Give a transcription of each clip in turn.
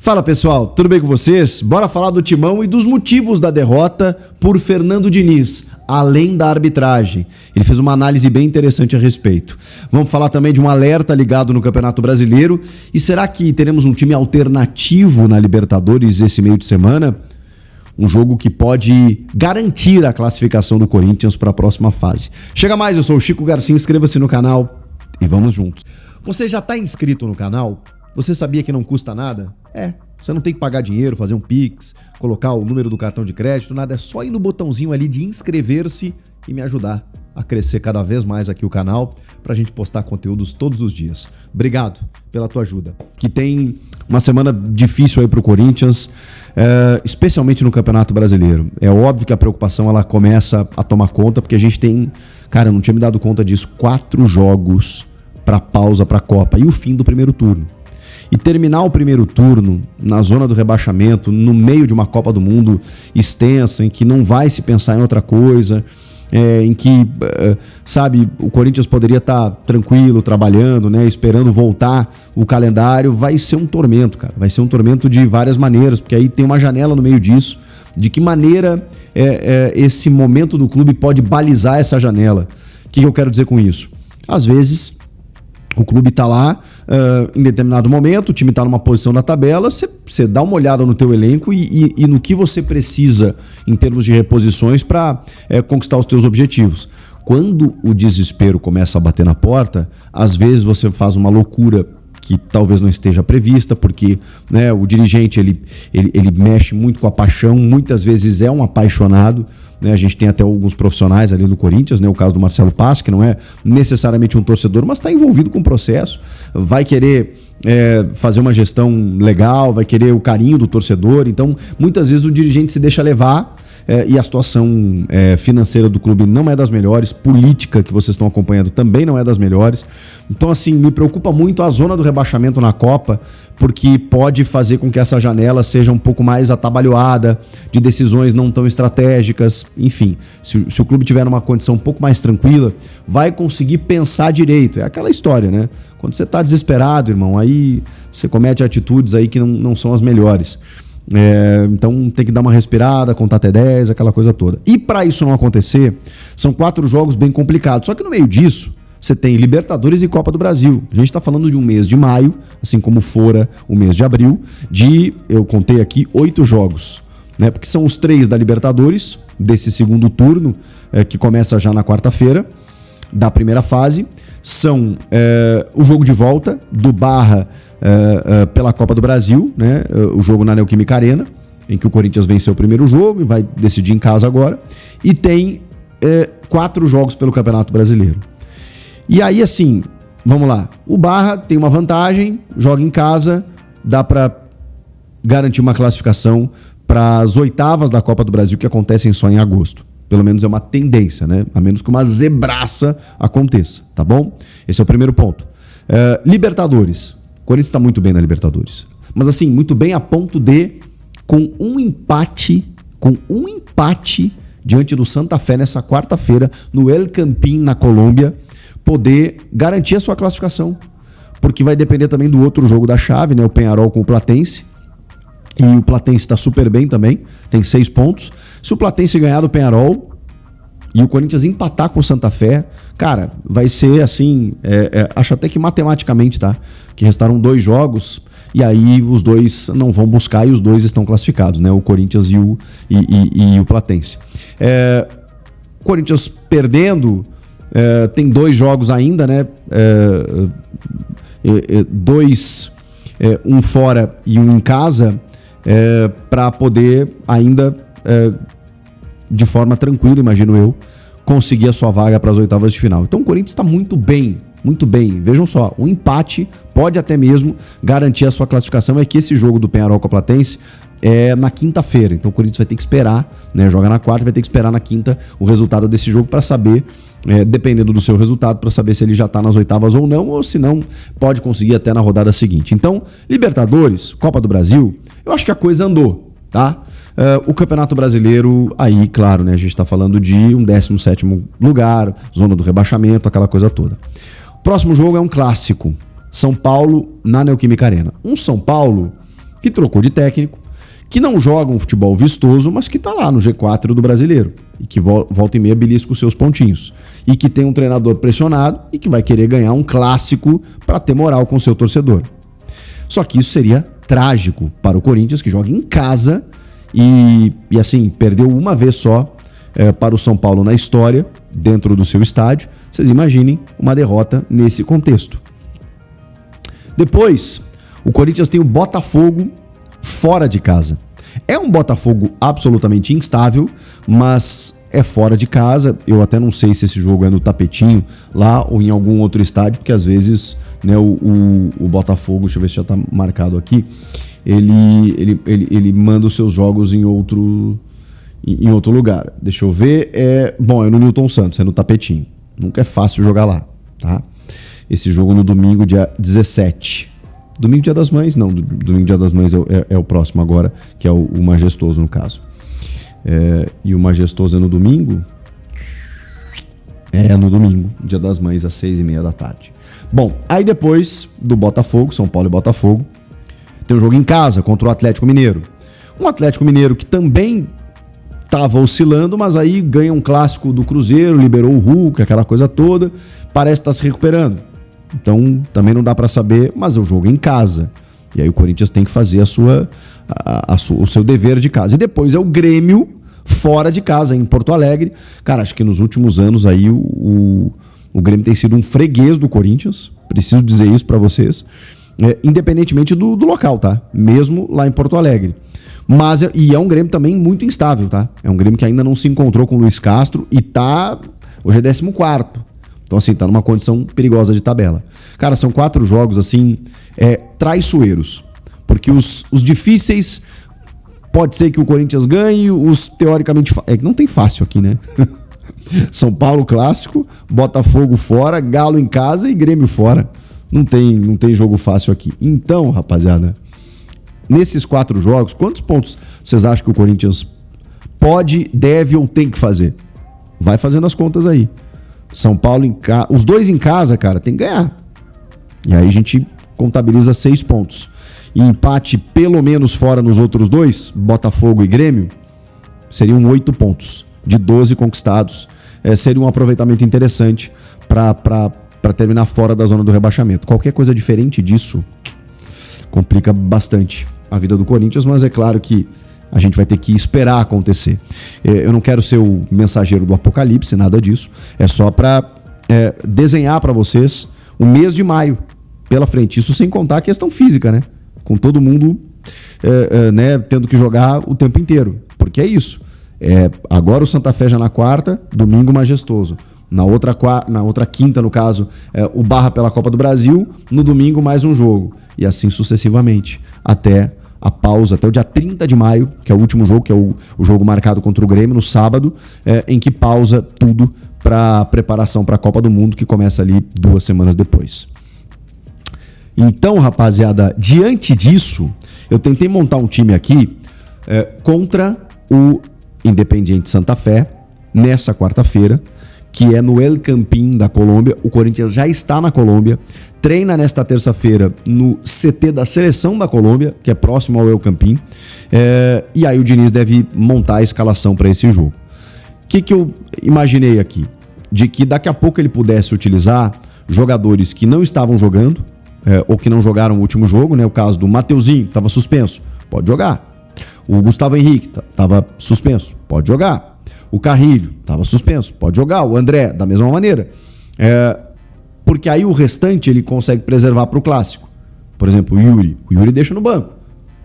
Fala pessoal, tudo bem com vocês? Bora falar do Timão e dos motivos da derrota por Fernando Diniz, além da arbitragem. Ele fez uma análise bem interessante a respeito. Vamos falar também de um alerta ligado no Campeonato Brasileiro. E será que teremos um time alternativo na Libertadores esse meio de semana? Um jogo que pode garantir a classificação do Corinthians para a próxima fase. Chega mais, eu sou o Chico Garcia, inscreva-se no canal e vamos juntos. Você já está inscrito no canal? Você sabia que não custa nada? Você não tem que pagar dinheiro, fazer um Pix, colocar o número do cartão de crédito, nada. É só ir no botãozinho ali de inscrever-se e me ajudar a crescer cada vez mais aqui o canal pra gente postar conteúdos todos os dias. Obrigado pela tua ajuda. Que tem uma semana difícil aí pro Corinthians, especialmente no Campeonato Brasileiro. É óbvio que a preocupação ela começa a tomar conta, porque a gente tem, cara, eu não tinha me dado conta disso, 4 jogos pra pausa pra Copa e o fim do primeiro turno. E terminar o primeiro turno na zona do rebaixamento, no meio de uma Copa do Mundo extensa, em que não vai se pensar em outra coisa, em que, sabe, o Corinthians poderia estar tranquilo, trabalhando, né, esperando voltar o calendário, vai ser um tormento, cara. Vai ser um tormento de várias maneiras, porque aí tem uma janela no meio disso. De que maneira esse momento do clube pode balizar essa janela? O que eu quero dizer com isso? Às vezes o clube tá lá em determinado momento, o time tá numa posição na tabela, você dá uma olhada no teu elenco e no que você precisa em termos de reposições para conquistar os teus objetivos. Quando o desespero começa a bater na porta, às vezes você faz uma loucura que talvez não esteja prevista, porque, né, o dirigente ele mexe muito com a paixão, muitas vezes é um apaixonado, né? A gente tem até alguns profissionais ali no Corinthians, né? O caso do Marcelo Passo, que não é necessariamente um torcedor, mas está envolvido com o processo, vai querer fazer uma gestão legal, vai querer o carinho do torcedor, então muitas vezes o dirigente se deixa levar. E a situação financeira do clube não é das melhores, política que vocês estão acompanhando também não é das melhores. Então, assim, me preocupa muito a zona do rebaixamento na Copa, porque pode fazer com que essa janela seja um pouco mais atabalhoada, de decisões não tão estratégicas, enfim. Se o clube tiver numa condição um pouco mais tranquila, vai conseguir pensar direito. É aquela história, né? Quando você tá desesperado, irmão, aí você comete atitudes aí que não são as melhores. Então tem que dar uma respirada, contar até 10, aquela coisa toda. E para isso não acontecer, são 4 jogos bem complicados. Só que no meio disso, você tem Libertadores e Copa do Brasil. A gente está falando de um mês de maio, assim como fora o mês de abril, eu contei aqui 8 jogos, né? Porque são os 3 da Libertadores, desse segundo turno, que começa já na quarta-feira, da primeira fase. São o jogo de volta do Barra pela Copa do Brasil, né? O jogo na Neoquímica Arena, em que o Corinthians venceu o primeiro jogo e vai decidir em casa agora. E tem 4 jogos pelo Campeonato Brasileiro. E aí, assim, vamos lá. O Barra tem uma vantagem, joga em casa, dá para garantir uma classificação para as oitavas da Copa do Brasil, que acontecem só em agosto. Pelo menos é uma tendência, né? A menos que uma zebraça aconteça, tá bom? Esse é o primeiro ponto. Libertadores. O Corinthians está muito bem na Libertadores. Mas assim, muito bem a ponto de, com um empate diante do Santa Fé nessa quarta-feira, no El Campín, na Colômbia, poder garantir a sua classificação. Porque vai depender também do outro jogo da chave, né? O Peñarol com o Platense. E o Platense está super bem também, tem 6 pontos. Se o Platense ganhar do Peñarol e o Corinthians empatar com o Santa Fé, cara, vai ser assim, acho até que matematicamente, tá? Que restaram 2 jogos e aí os 2 não vão buscar e os 2 estão classificados, né? O Corinthians e o Platense. O Corinthians perdendo, tem 2 jogos ainda, né? 2, um fora e um em casa, para poder ainda, de forma tranquila, imagino eu, conseguir a sua vaga para as oitavas de final. Então o Corinthians está muito bem, muito bem. Vejam só, um empate pode até mesmo garantir a sua classificação. É que esse jogo do Peñarol com a Platense é na quinta-feira, então o Corinthians vai ter que esperar, né? Joga na quarta, vai ter que esperar na quinta o resultado desse jogo para saber, dependendo do seu resultado, para saber se ele já está nas oitavas ou não, ou se não, pode conseguir até na rodada seguinte. Então, Libertadores, Copa do Brasil, eu acho que a coisa andou, tá? O Campeonato Brasileiro, aí, claro, né? A gente está falando de um 17º lugar, zona do rebaixamento, aquela coisa toda. O próximo jogo é um clássico, São Paulo na Neoquímica Arena. Um São Paulo que trocou de técnico, que não joga um futebol vistoso, mas que está lá no G4 do Brasileiro e que volta e meia belisca os seus pontinhos e que tem um treinador pressionado e que vai querer ganhar um clássico para ter moral com o seu torcedor. Só que isso seria trágico para o Corinthians, que joga em casa e assim, perdeu uma vez só para o São Paulo na história, dentro do seu estádio. Vocês imaginem uma derrota nesse contexto. Depois, o Corinthians tem o Botafogo fora de casa. É um Botafogo absolutamente instável, mas é fora de casa. Eu até não sei se esse jogo é no Tapetinho lá ou em algum outro estádio, porque às vezes, né, o Botafogo, deixa eu ver se já tá marcado aqui, ele manda os seus jogos em outro lugar. Deixa eu ver. É no Newton Santos, é no Tapetinho. Nunca é fácil jogar lá, tá? Esse jogo no domingo, dia 17. Domingo, dia das mães? Não, domingo, dia das mães é o próximo agora, que é o Majestoso, no caso. E o Majestoso é no domingo? É no domingo, dia das mães, às 6h30 da tarde. Bom, aí depois do Botafogo, São Paulo e Botafogo, tem um jogo em casa contra o Atlético Mineiro. Um Atlético Mineiro que também estava oscilando, mas aí ganha um clássico do Cruzeiro, liberou o Hulk, aquela coisa toda, parece estar se recuperando. Então também não dá para saber, mas é o jogo em casa. E aí o Corinthians tem que fazer o seu dever de casa. E depois é o Grêmio fora de casa, em Porto Alegre. Cara, acho que nos últimos anos aí o Grêmio tem sido um freguês do Corinthians. Preciso dizer isso para vocês. Independentemente do local, tá? Mesmo lá em Porto Alegre. Mas é um Grêmio também muito instável, tá? É um Grêmio que ainda não se encontrou com o Luiz Castro e hoje é 14º. Então, assim, tá numa condição perigosa de tabela. Cara, são 4 jogos, assim, traiçoeiros. Porque os difíceis, pode ser que o Corinthians ganhe, os teoricamente... não tem fácil aqui, né? São Paulo clássico, Botafogo fora, Galo em casa e Grêmio fora. Não tem jogo fácil aqui. Então, rapaziada, nesses 4 jogos, quantos pontos vocês acham que o Corinthians pode, deve ou tem que fazer? Vai fazendo as contas aí. São Paulo em casa, os 2 em casa, cara, tem que ganhar. E aí a gente contabiliza 6 pontos. E empate pelo menos fora nos outros 2, Botafogo e Grêmio, seriam 8 pontos de 12 conquistados. Seria um aproveitamento interessante para terminar fora da zona do rebaixamento. Qualquer coisa diferente disso complica bastante a vida do Corinthians, mas é claro que a gente vai ter que esperar acontecer. Eu não quero ser o mensageiro do apocalipse, nada disso. É só para desenhar para vocês o mês de maio pela frente. Isso sem contar a questão física, né? Com todo mundo né, tendo que jogar o tempo inteiro. Porque é isso. Agora o Santa Fé já na quarta, domingo Majestoso. Na outra quinta, no caso, o Barra pela Copa do Brasil. No domingo, mais um jogo. E assim sucessivamente. Até a pausa, até o dia 30 de maio, que é o último jogo, que é o jogo marcado contra o Grêmio, no sábado, em que pausa tudo para preparação para a Copa do Mundo, que começa ali 2 semanas depois. Então, rapaziada, diante disso, eu tentei montar um time aqui contra o Independiente Santa Fé, nessa quarta-feira, que é no El Campín da Colômbia. O Corinthians já está na Colômbia, treina nesta terça-feira no CT da Seleção da Colômbia, que é próximo ao El Campín, e aí o Diniz deve montar a escalação para esse jogo. O que eu imaginei aqui? De que daqui a pouco ele pudesse utilizar jogadores que não estavam jogando, ou que não jogaram o último jogo, né? O caso do Mateuzinho, estava suspenso, pode jogar. O Gustavo Henrique estava suspenso, pode jogar. O Carrilho estava suspenso, pode jogar. O André, da mesma maneira. Porque aí o restante ele consegue preservar para o clássico. Por exemplo, o Yuri deixa no banco,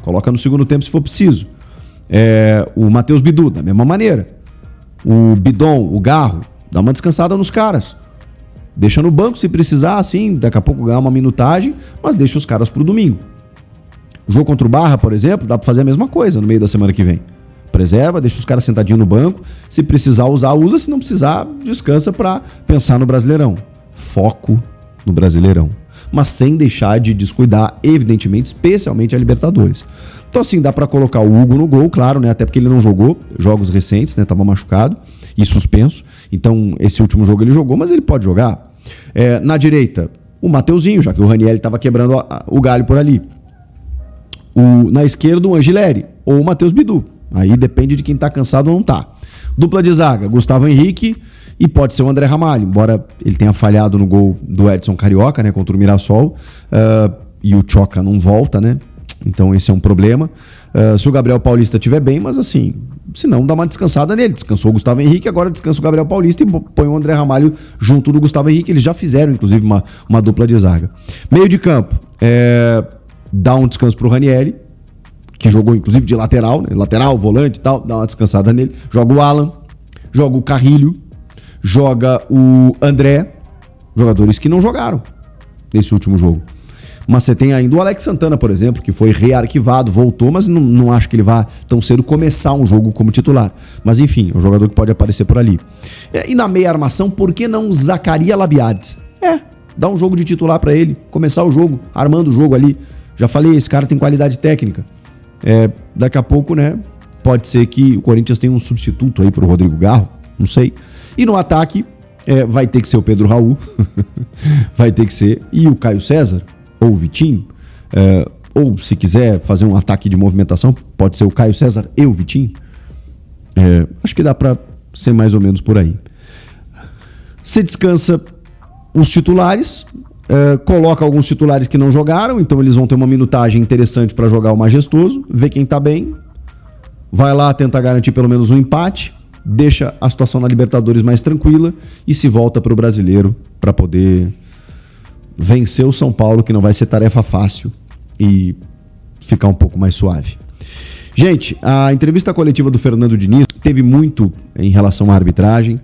coloca no segundo tempo se for preciso. O Matheus Bidu, da mesma maneira. O Bidon, o Garro, dá uma descansada nos caras. Deixa no banco se precisar, assim, daqui a pouco ganhar uma minutagem, mas deixa os caras pro domingo. O jogo contra o Barra, por exemplo, dá para fazer a mesma coisa no meio da semana que vem. Preserva, deixa os caras sentadinhos no banco. Se precisar usar, usa. Se não precisar, descansa para pensar no Brasileirão. Foco no Brasileirão. Mas sem deixar de descuidar, evidentemente, especialmente a Libertadores. Então, assim, dá para colocar o Hugo no gol, claro, né? Até porque ele não jogou jogos recentes, né? Tava machucado e suspenso. Então, esse último jogo ele jogou, mas ele pode jogar. Na direita, o Mateuzinho, já que o Ranieri estava quebrando o galho por ali. Na esquerda, o Angileri ou o Matheus Bidu. Aí depende de quem tá cansado ou não tá. Dupla de zaga, Gustavo Henrique e pode ser o André Ramalho, embora ele tenha falhado no gol do Edson Carioca, né, contra o Mirassol, e o Choca não volta, né? Então esse é um problema. Se o Gabriel Paulista estiver bem, mas assim, se não, dá uma descansada nele. Descansou o Gustavo Henrique, agora descansa o Gabriel Paulista e põe o André Ramalho junto do Gustavo Henrique. Eles já fizeram, inclusive, uma dupla de zaga. Meio de campo, dá um descanso pro Ranieri, que jogou inclusive de lateral, né? Lateral, volante e tal, dá uma descansada nele. Joga o Alan, joga o Carrilho, joga o André, jogadores que não jogaram nesse último jogo. Mas você tem ainda o Alex Santana, por exemplo, que foi rearquivado, voltou, mas não acho que ele vá tão cedo começar um jogo como titular. Mas enfim, é um jogador que pode aparecer por ali. E na meia armação, por que não Zacaria Labiad? Dá um jogo de titular pra ele, começar o jogo, armando o jogo ali. Já falei, esse cara tem qualidade técnica. Daqui a pouco, né, pode ser que o Corinthians tenha um substituto aí pro Rodrigo Garro, não sei. E no ataque, vai ter que ser o Pedro Raul, vai ter que ser, e o Caio César, ou o Vitinho, ou se quiser fazer um ataque de movimentação, pode ser o Caio César e o Vitinho. Acho que dá pra ser mais ou menos por aí. Você descansa os titulares, coloca alguns titulares que não jogaram, então eles vão ter uma minutagem interessante para jogar o Majestoso, ver quem tá bem, vai lá tentar garantir pelo menos um empate, deixa a situação na Libertadores mais tranquila e se volta pro Brasileiro para poder vencer o São Paulo, que não vai ser tarefa fácil, e ficar um pouco mais suave. Gente, a entrevista coletiva do Fernando Diniz teve muito em relação à arbitragem.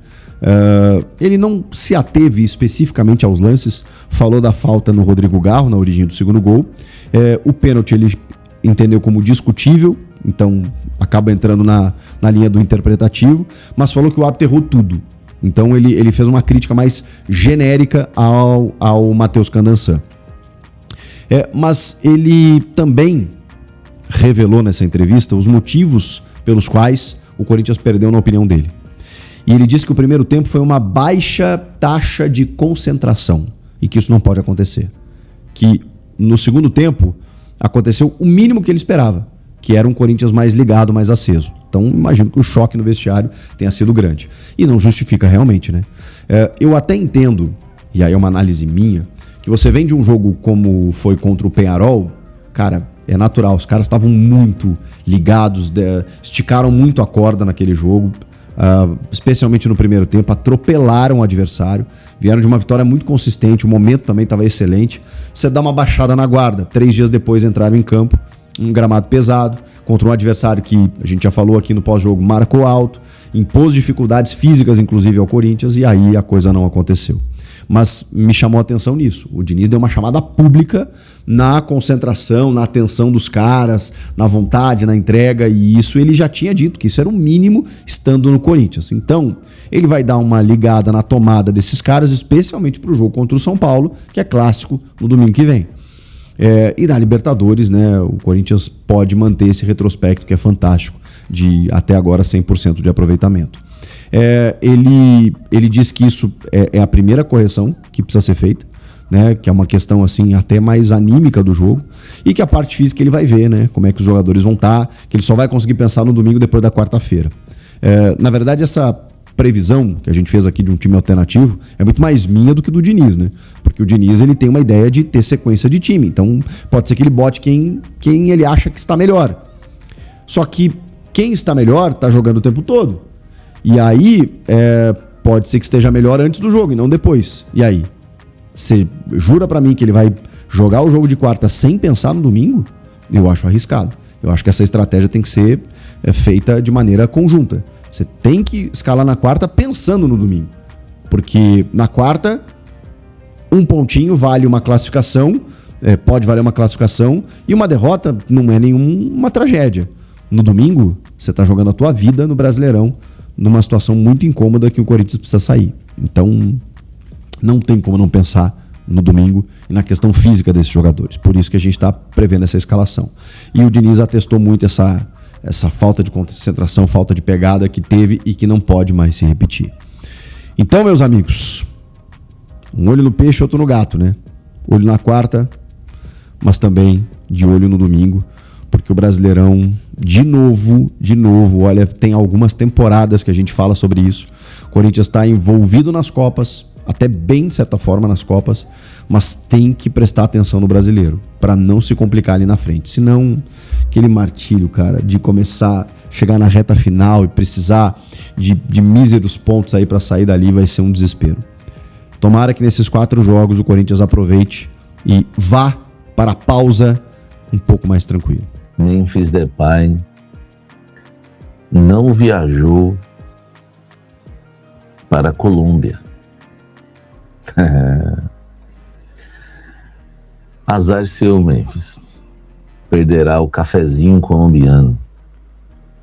Ele não se ateve especificamente aos lances, falou da falta no Rodrigo Garro, na origem do segundo gol. O pênalti ele entendeu como discutível, então acaba entrando na linha do interpretativo, mas falou que o árbitro errou tudo. Então ele fez uma crítica mais genérica ao Matheus Candançan. Mas ele também revelou nessa entrevista os motivos pelos quais o Corinthians perdeu na opinião dele. E ele disse que o primeiro tempo foi uma baixa taxa de concentração e que isso não pode acontecer. Que no segundo tempo aconteceu o mínimo que ele esperava, que era um Corinthians mais ligado, mais aceso. Então imagino que o choque no vestiário tenha sido grande. E não justifica realmente, né? Eu até entendo, e aí é uma análise minha, que você vem de um jogo como foi contra o Peñarol, cara, é natural, os caras estavam muito ligados, esticaram muito a corda naquele jogo, especialmente no primeiro tempo, atropelaram o adversário, vieram de uma vitória muito consistente, o momento também estava excelente. Você dá uma baixada na guarda, 3 dias depois entraram em campo, um gramado pesado, contra um adversário que a gente já falou aqui no pós-jogo, marcou alto, impôs dificuldades físicas inclusive ao Corinthians, e aí a coisa não aconteceu. Mas me chamou a atenção nisso. O Diniz deu uma chamada pública na concentração, na atenção dos caras, na vontade, na entrega, e isso ele já tinha dito, que isso era o mínimo estando no Corinthians. Então, ele vai dar uma ligada na tomada desses caras, especialmente para o jogo contra o São Paulo, que é clássico no domingo que vem. E na Libertadores, né, o Corinthians pode manter esse retrospecto que é fantástico, de até agora 100% de aproveitamento. Ele diz que isso é a primeira correção que precisa ser feita, né, que é uma questão assim até mais anímica do jogo, e que a parte física ele vai ver, né, como é que os jogadores vão estar, que ele só vai conseguir pensar no domingo depois da quarta-feira. Na verdade, essa previsão que a gente fez aqui de um time alternativo é muito mais minha do que do Diniz, né? Porque o Diniz ele tem uma ideia de ter sequência de time, então pode ser que ele bote quem ele acha que está melhor. Só que quem está melhor está jogando o tempo todo. E aí pode ser que esteja melhor antes do jogo e não depois. E aí? Você jura pra mim que ele vai jogar o jogo de quarta sem pensar no domingo? Eu acho arriscado. Eu acho que essa estratégia tem que ser feita de maneira conjunta. Você tem que escalar na quarta pensando no domingo. Porque na quarta, um pontinho vale uma classificação, pode valer uma classificação, e uma derrota não é nenhuma tragédia. No domingo, você está jogando a tua vida no Brasileirão, numa situação muito incômoda que o Corinthians precisa sair. Então, não tem como não pensar no domingo e na questão física desses jogadores. Por isso que a gente está prevendo essa escalação. E o Diniz atestou muito essa falta de concentração, falta de pegada que teve e que não pode mais se repetir. Então, meus amigos, um olho no peixe, outro no gato, né? Olho na quarta, mas também de olho no domingo, porque o Brasileirão, de novo, olha, tem algumas temporadas que a gente fala sobre isso. O Corinthians está envolvido nas Copas, até bem, de certa forma, nas Copas, mas tem que prestar atenção no Brasileiro, para não se complicar ali na frente. Senão, aquele martírio, cara, de começar, chegar na reta final e precisar de míseros pontos aí para sair dali, vai ser um desespero. Tomara que nesses 4 jogos o Corinthians aproveite e vá para a pausa um pouco mais tranquilo. Memphis Depay não viajou para a Colômbia. Azar seu, Memphis. Perderá o cafezinho colombiano,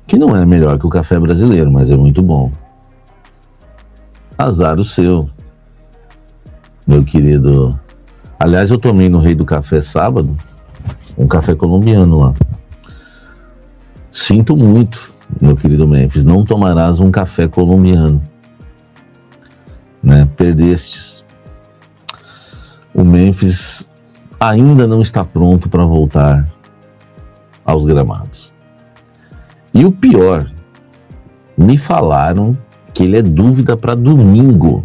que não é melhor que o café brasileiro, mas é muito bom. Azar o seu, meu querido. Aliás, eu tomei no Rei do Café sábado um café colombiano lá. Sinto muito, meu querido Memphis, não tomarás um café colombiano, né? Perdestes. O Memphis ainda não está pronto para voltar aos gramados. E o pior, me falaram que ele é dúvida para domingo,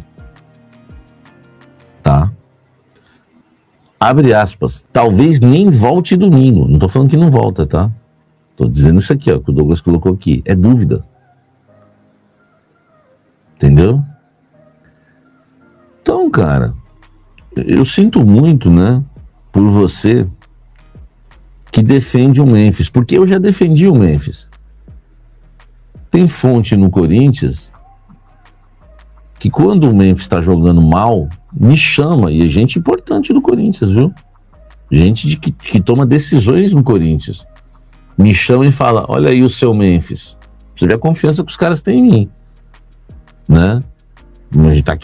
tá? Abre aspas, talvez nem volte domingo. Não tô falando que não volta, tá? Tô dizendo isso aqui, ó, que o Douglas colocou aqui. É dúvida. Entendeu? Então, cara, eu sinto muito, né, por você que defende o Memphis, porque eu já defendi o Memphis. Tem fonte no Corinthians que quando o Memphis está jogando mal, me chama, e é gente importante do Corinthians, viu? Gente que toma decisões no Corinthians. Me chama e fala, olha aí o seu Memphis. Você vê a confiança que os caras têm em mim, né?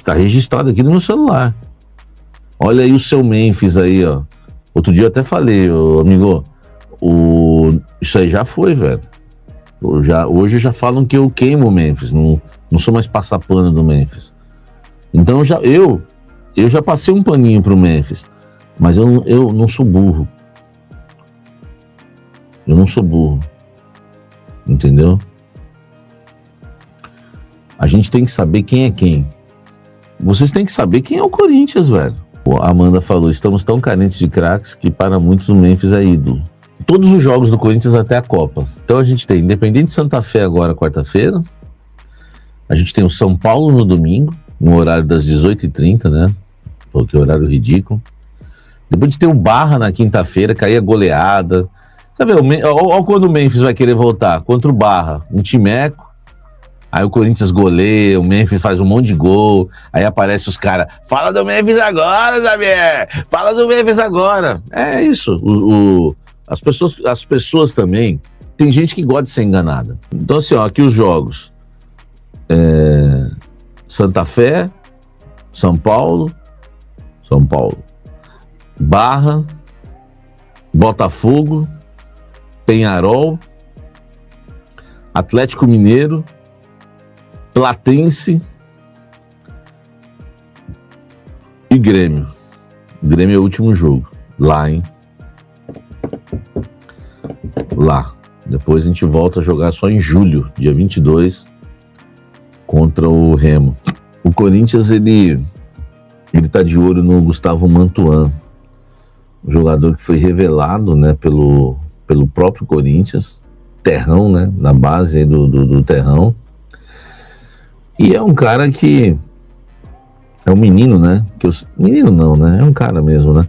Tá registrado aqui no meu celular. Olha aí o seu Memphis aí, ó. Outro dia eu até falei, amigo, isso aí já foi, velho. Hoje já falam que eu queimo o Memphis, não sou mais passapano do Memphis. Então eu já passei um paninho pro Memphis, mas eu não sou burro. Eu não sou burro. Entendeu? A gente tem que saber quem é quem. Vocês têm que saber quem é o Corinthians, velho. A Amanda falou, estamos tão carentes de craques que para muitos o Memphis é ídolo. Todos os jogos do Corinthians até a Copa. Então a gente tem Independente Santa Fé agora, quarta-feira. A gente tem o São Paulo no domingo, no horário das 18h30, né? Pô, que horário ridículo. Depois a gente tem o Barra na quinta-feira, cair a goleada. Sabe, olha quando o Memphis vai querer voltar. Contra o Barra, um timeco. Aí o Corinthians goleia, o Memphis faz um monte de gol. Aí aparece os caras, fala do Memphis agora, Xavier! Fala do Memphis agora! É isso. As pessoas também, tem gente que gosta de ser enganada. Então assim, ó, aqui os jogos. Santa Fé, São Paulo, Barra, Botafogo, Penharol, Atlético Mineiro, Platense e Grêmio. Grêmio é o último jogo. Lá, hein? Lá. Depois a gente volta a jogar só em julho, dia 22, contra o Remo. O Corinthians, ele tá de olho no Gustavo Mantuan, um jogador que foi revelado, né, pelo próprio Corinthians, Terrão, né, na base aí do Terrão. E é um cara que é um menino, né? Menino não, né? É um cara mesmo, né?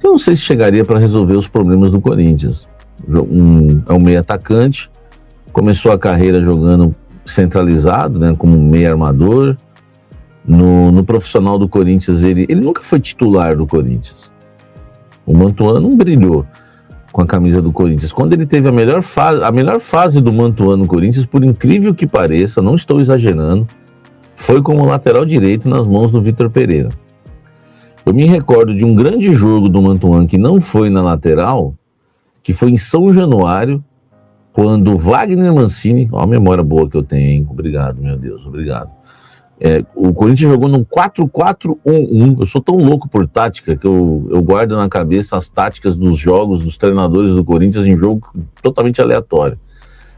Eu não sei se chegaria para resolver os problemas do Corinthians. É um meio atacante, começou a carreira jogando centralizado, né? Como meio armador. No profissional do Corinthians, ele nunca foi titular do Corinthians. O Mantuan não brilhou com a camisa do Corinthians. Quando ele teve a melhor fase do Mantuan no Corinthians, por incrível que pareça, não estou exagerando, foi como lateral direito nas mãos do Vitor Pereira. Eu me recordo de um grande jogo do Mantuan que não foi na lateral, que foi em São Januário, quando Wagner Mancini, ó a memória boa que eu tenho, hein? Obrigado, meu Deus, obrigado. O Corinthians jogou num 4-4-1-1. Eu sou tão louco por tática que eu guardo na cabeça as táticas dos jogos dos treinadores do Corinthians em jogo totalmente aleatório.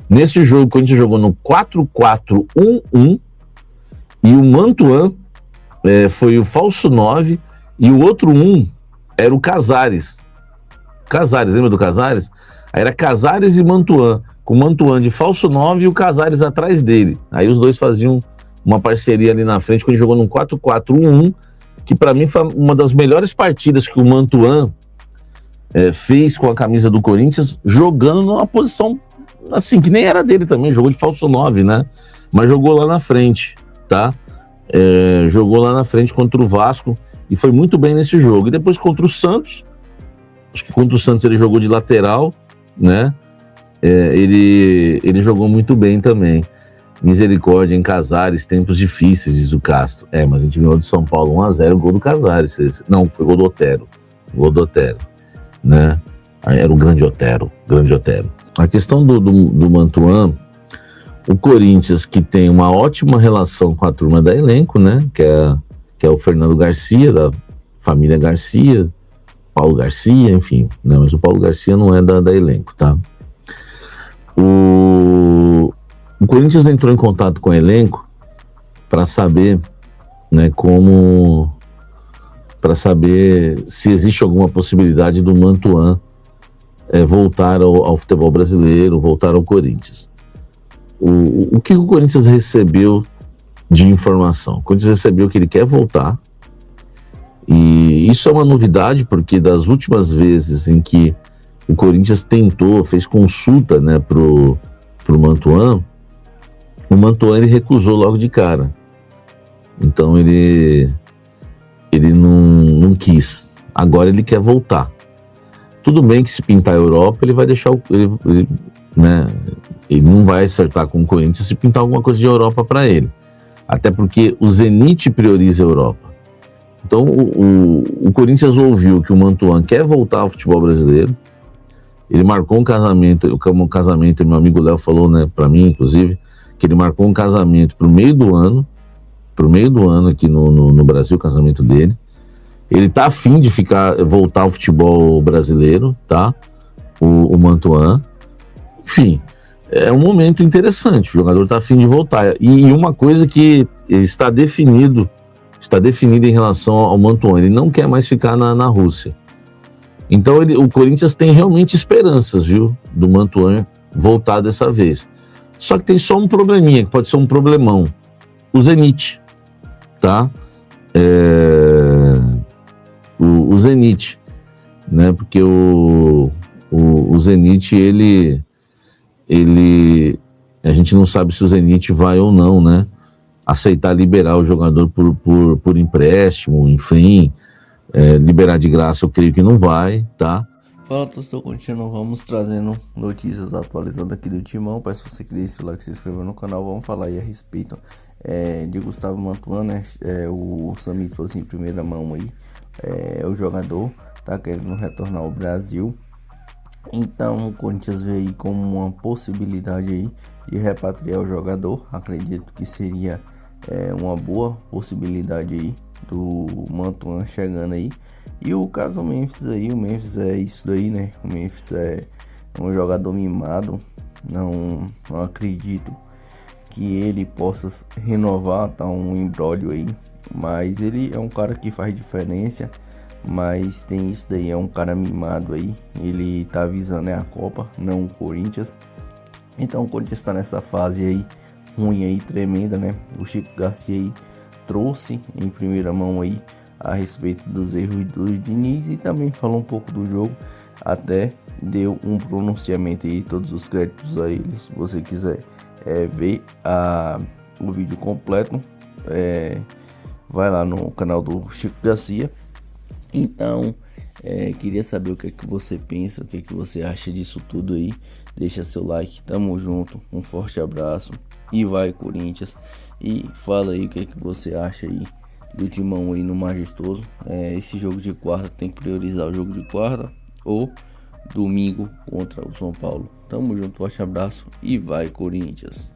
Nesse jogo, o Corinthians jogou no 4-4-1-1 e o Mantuan foi o falso 9 e o outro 1 era o Casares. Casares, lembra do Casares? Aí era Casares e Mantuan, com o Mantuan de falso 9 e o Casares atrás dele. Aí os dois faziam uma parceria ali na frente, quando ele jogou num 4-4-1-1, que para mim foi uma das melhores partidas que o Mantuan fez com a camisa do Corinthians, jogando numa posição assim, que nem era dele também, jogou de falso 9, né? Mas jogou lá na frente, tá? Jogou lá na frente contra o Vasco e foi muito bem nesse jogo. E depois contra o Santos, acho que contra o Santos ele jogou de lateral, né? Ele jogou muito bem também. Misericórdia em Casares, tempos difíceis, diz o Castro. Mas a gente ganhou do São Paulo 1-0, gol do Casares. Não, foi gol do Otero. Gol do Otero, né? Era o grande Otero. A questão do Mantuan, o Corinthians, que tem uma ótima relação com a turma da elenco, né? Que é o Fernando Garcia, da família Garcia, Paulo Garcia, enfim. Né? Mas o Paulo Garcia não é da elenco, tá? O Corinthians entrou em contato com o elenco para saber, né, para saber se existe alguma possibilidade do Mantuan voltar ao futebol brasileiro, voltar ao Corinthians. O que o Corinthians recebeu de informação? O Corinthians recebeu que ele quer voltar, e isso é uma novidade, porque das últimas vezes em que o Corinthians fez consulta, né, pro Mantuan, o Mantuan ele recusou logo de cara. Então ele não quis. Agora ele quer voltar. Tudo bem que se pintar a Europa, ele vai deixar ele não vai acertar com o Corinthians se pintar alguma coisa de Europa para ele. Até porque o Zenit prioriza a Europa. Então o Corinthians ouviu que o Mantuan quer voltar ao futebol brasileiro. Ele marcou um casamento, meu amigo Léo falou, né, para mim, inclusive, que ele marcou um casamento pro meio do ano aqui no Brasil, o casamento dele. Ele tá afim de voltar ao futebol brasileiro, tá? O Mantuan. Enfim, é um momento interessante, o jogador tá afim de voltar. E uma coisa que está definida em relação ao Mantuan, ele não quer mais ficar na Rússia. Então o Corinthians tem realmente esperanças, viu, do Mantuan voltar dessa vez. Só que tem só um probleminha, que pode ser um problemão. O Zenit, tá? O Zenit, né? Porque o Zenit, a gente não sabe se o Zenit vai ou não, né? Aceitar liberar o jogador por empréstimo, enfim. Liberar de graça eu creio que não vai, tá? Fala, torcedor corintiano, vamos trazendo notícias atualizadas aqui do Timão. Peço você que deixe o like, se inscreva no canal. Vamos falar aí a respeito de Gustavo Mantuan, né? O Sami trouxe em primeira mão aí. O jogador tá querendo retornar ao Brasil. Então o Corinthians vê aí como uma possibilidade aí de repatriar o jogador. Acredito que seria uma boa possibilidade aí do Mantuan chegando aí. E o caso Memphis aí, o Memphis é isso daí, né? O Memphis é um jogador mimado. Não acredito que ele possa renovar, tá um imbróglio aí. Mas ele é um cara que faz diferença. Mas tem isso daí, é um cara mimado aí. Ele tá visando a Copa, não o Corinthians. Então o Corinthians tá nessa fase aí ruim aí, tremenda, né? O Chico Garcia aí trouxe em primeira mão aí a respeito dos erros do Diniz e também falou um pouco do jogo, até deu um pronunciamento aí, todos os créditos a ele. Se você quiser ver o vídeo completo, vai lá no canal do Chico Garcia. Então, queria saber o que é que você pensa, o que é que você acha disso tudo aí. Deixa seu like, tamo junto, um forte abraço e vai Corinthians. E fala aí o que é que você acha aí do Timão aí no Majestoso. Esse jogo de quarta tem que priorizar o jogo de quarta ou domingo contra o São Paulo. Tamo junto, forte abraço e vai Corinthians.